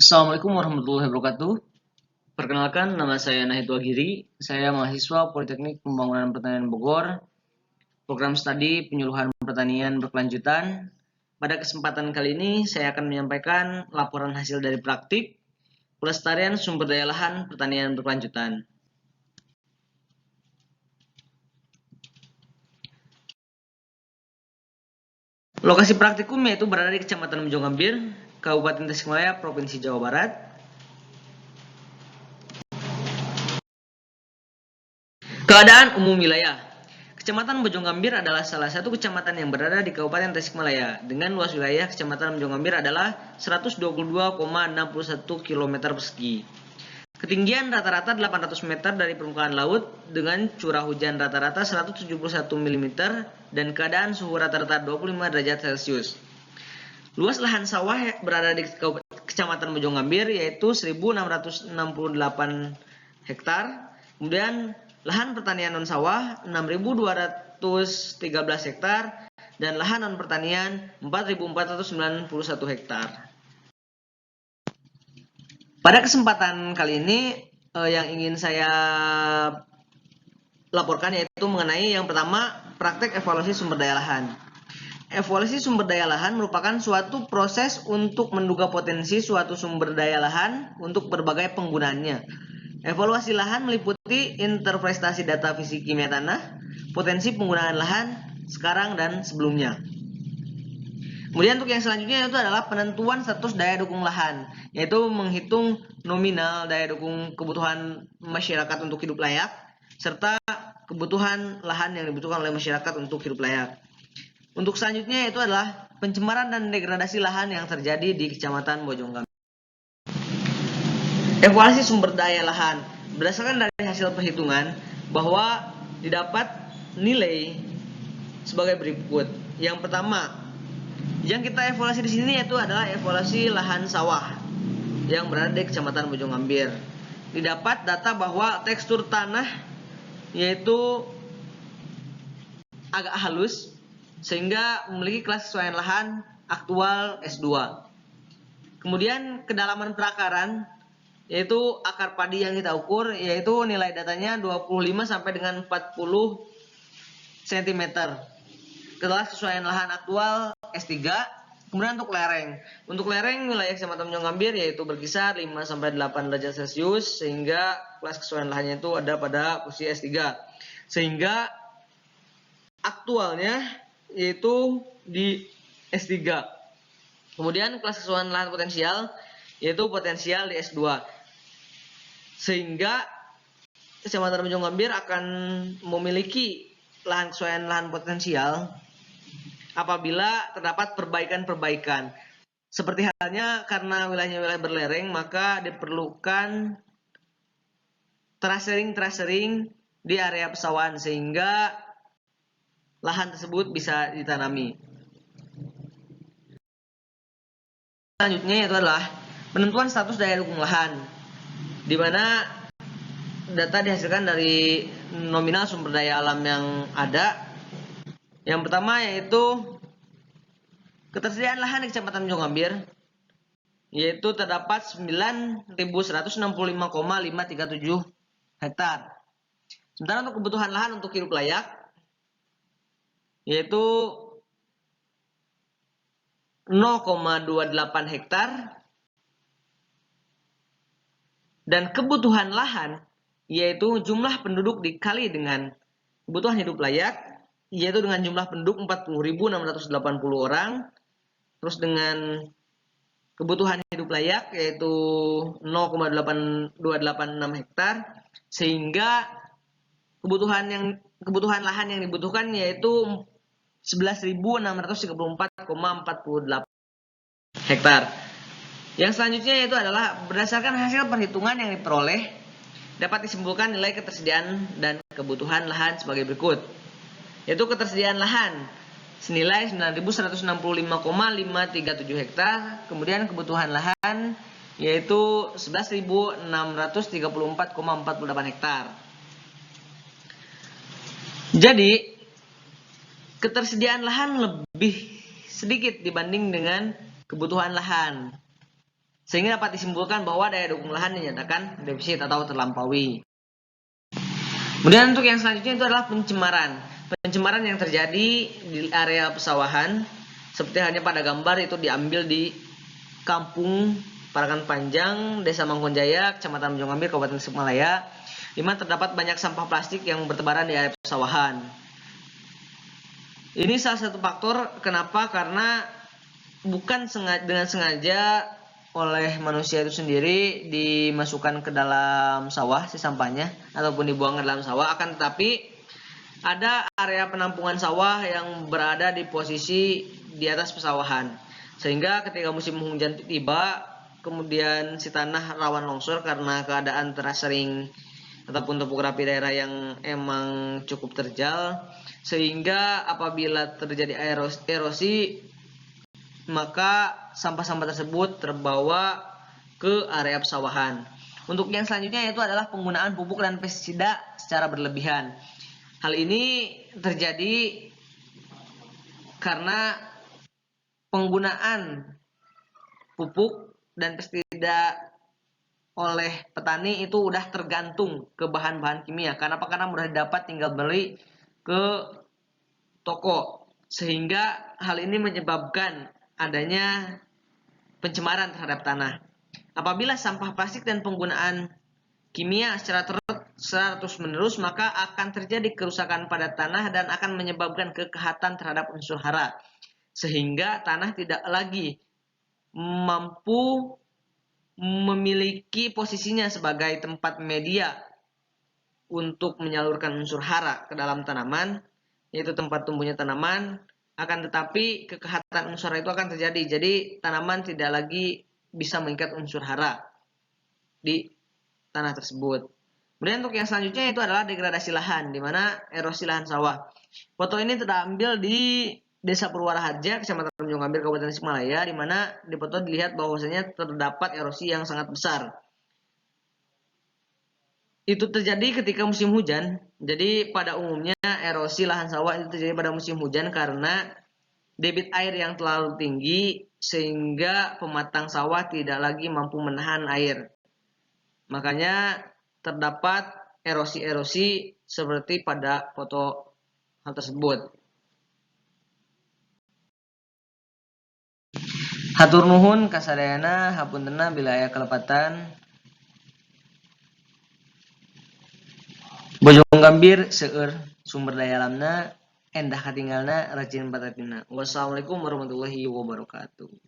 Assalamualaikum warahmatullahi wabarakatuh. Perkenalkan, nama saya Nahid Wagiri. Saya mahasiswa Politeknik Pembangunan Pertanian Bogor, program studi penyuluhan pertanian berkelanjutan. Pada kesempatan kali ini, saya akan menyampaikan laporan hasil dari praktik pelestarian sumber daya lahan pertanian berkelanjutan. Lokasi praktikum yaitu berada di Kecamatan Mojonggambir, Kabupaten Tasikmalaya, Provinsi Jawa Barat. Keadaan umum wilayah. Kecamatan Mojonggambir adalah salah satu kecamatan yang berada di Kabupaten Tasikmalaya. Dengan luas wilayah Kecamatan Mojonggambir adalah 122,61 km persegi. Ketinggian rata-rata 800 meter dari permukaan laut dengan curah hujan rata-rata 171 mm dan keadaan suhu rata-rata 25 derajat Celcius. Luas lahan sawah berada di Kecamatan Mojonggambir yaitu 1.668 hektar. Kemudian lahan pertanian non sawah 6.213 hektar dan lahan non pertanian 4.491 hektar. Pada kesempatan kali ini yang ingin saya laporkan yaitu mengenai yang pertama, praktek evaluasi sumber daya lahan. Evaluasi sumber daya lahan merupakan suatu proses untuk menduga potensi suatu sumber daya lahan untuk berbagai penggunaannya. Evaluasi lahan meliputi interpretasi data fisik kimia tanah, potensi penggunaan lahan sekarang dan sebelumnya. Kemudian untuk yang selanjutnya itu adalah penentuan status daya dukung lahan, yaitu menghitung nominal daya dukung kebutuhan masyarakat untuk hidup layak, serta kebutuhan lahan yang dibutuhkan oleh masyarakat untuk hidup layak. Untuk selanjutnya itu adalah pencemaran dan degradasi lahan yang terjadi di Kecamatan Mojonggambir. Evaluasi sumber daya lahan berdasarkan dari hasil perhitungan bahwa didapat nilai sebagai berikut. Yang pertama, yang kita evaluasi di sini yaitu adalah evaluasi lahan sawah yang berada di Kecamatan Mojonggambir. Didapat data bahwa tekstur tanah yaitu agak halus sehingga memiliki kesesuaian lahan aktual S2. Kemudian kedalaman perakaran yaitu akar padi yang kita ukur yaitu nilai datanya 25 sampai dengan 40 cm. Kesesuaian lahan aktual S3. Kemudian untuk lereng. Untuk lereng wilayah Kecamatan Mojonggambir yaitu berkisar 5 sampai 8 derajat Celcius sehingga kelas kesesuaian lahannya itu ada pada posisi S3. Sehingga aktualnya yaitu di S3. Kemudian kelas kesesuaian lahan potensial yaitu potensial di S2. Sehingga Kecamatan Mojonggambir akan memiliki lahan kesesuaian lahan potensial apabila terdapat perbaikan-perbaikan. Seperti halnya karena wilayahnya wilayah berlereng, maka diperlukan tracering di area pesawahan sehingga lahan tersebut bisa ditanami. Selanjutnya yaitu adalah penentuan status daya dukung lahan, di mana data dihasilkan dari nominal sumber daya alam yang ada. Yang pertama yaitu ketersediaan lahan di Kecamatan Mojonggambir, yaitu terdapat 9.165,537 hektar. Sementara untuk kebutuhan lahan untuk hidup layak, yaitu 0,28 hektar. Dan kebutuhan lahan, yaitu jumlah penduduk dikali dengan kebutuhan hidup layak, yaitu dengan jumlah penduduk 40.680 orang, terus dengan kebutuhan hidup layak yaitu 0,8286 hektar, sehingga kebutuhan lahan yang dibutuhkan yaitu 11.634,48 hektar. Yang selanjutnya yaitu adalah berdasarkan hasil perhitungan yang diperoleh dapat disimpulkan nilai ketersediaan dan kebutuhan lahan sebagai berikut. Yaitu ketersediaan lahan senilai 9.165,537 hektar, kemudian kebutuhan lahan yaitu 11.634,48 hektar. Jadi ketersediaan lahan lebih sedikit dibanding dengan kebutuhan lahan. sehingga dapat disimpulkan bahwa daya dukung lahan dinyatakan defisit atau terlampaui. Kemudian untuk yang selanjutnya itu adalah pencemaran. Pencemaran yang terjadi di area pesawahan, seperti halnya pada gambar itu diambil di Kampung Parakan Panjang, Desa Mangkonjaya, Kecamatan Bojonggambir, Kabupaten Tasikmalaya, di mana terdapat banyak sampah plastik yang bertebaran di area pesawahan. Ini salah satu faktor kenapa, karena bukan dengan sengaja oleh manusia itu sendiri dimasukkan ke dalam sawah si sampahnya ataupun dibuang ke dalam sawah, akan tetapi ada area penampungan sawah yang berada di posisi di atas pesawahan, sehingga ketika musim hujan tiba kemudian si tanah rawan longsor karena keadaan tersering ataupun topografi daerah yang emang cukup terjal, sehingga apabila terjadi erosi maka sampah-sampah tersebut terbawa ke area pesawahan. Untuk yang selanjutnya yaitu adalah penggunaan pupuk dan pestisida secara berlebihan. Hal ini terjadi karena penggunaan pupuk dan pestisida oleh petani itu udah tergantung ke bahan-bahan kimia. Karena apa? Karena mudah didapat, tinggal beli ke toko, sehingga hal ini menyebabkan adanya pencemaran terhadap tanah. Apabila sampah plastik dan penggunaan kimia secara terus-menerus, maka akan terjadi kerusakan pada tanah dan akan menyebabkan kekehatan terhadap unsur hara, sehingga tanah tidak lagi mampu memiliki posisinya sebagai tempat media untuk menyalurkan unsur hara ke dalam tanaman, yaitu tempat tumbuhnya tanaman. Akan tetapi kekehatan unsur hara itu akan terjadi, jadi tanaman tidak lagi bisa mengikat unsur hara di tanah tersebut. Kemudian untuk yang selanjutnya itu adalah degradasi lahan, di mana erosi lahan sawah. Foto ini terambil di Desa Purwaraharja, Kecamatan Bojonggambir, Kabupaten Tasikmalaya, di mana di foto dilihat bahwasanya terdapat erosi yang sangat besar. Itu terjadi ketika musim hujan. Jadi pada umumnya erosi lahan sawah itu terjadi pada musim hujan karena debit air yang terlalu tinggi sehingga pematang sawah tidak lagi mampu menahan air. Makanya terdapat erosi-erosi seperti pada foto hal tersebut. Hatur nuhun kasadayana, hapuntenna bila aya kelepatan. Bojonggambir seueur sumber daya alamna, endah katinggalna, rajin batatina. Wassalamualaikum warahmatullahi wabarakatuh.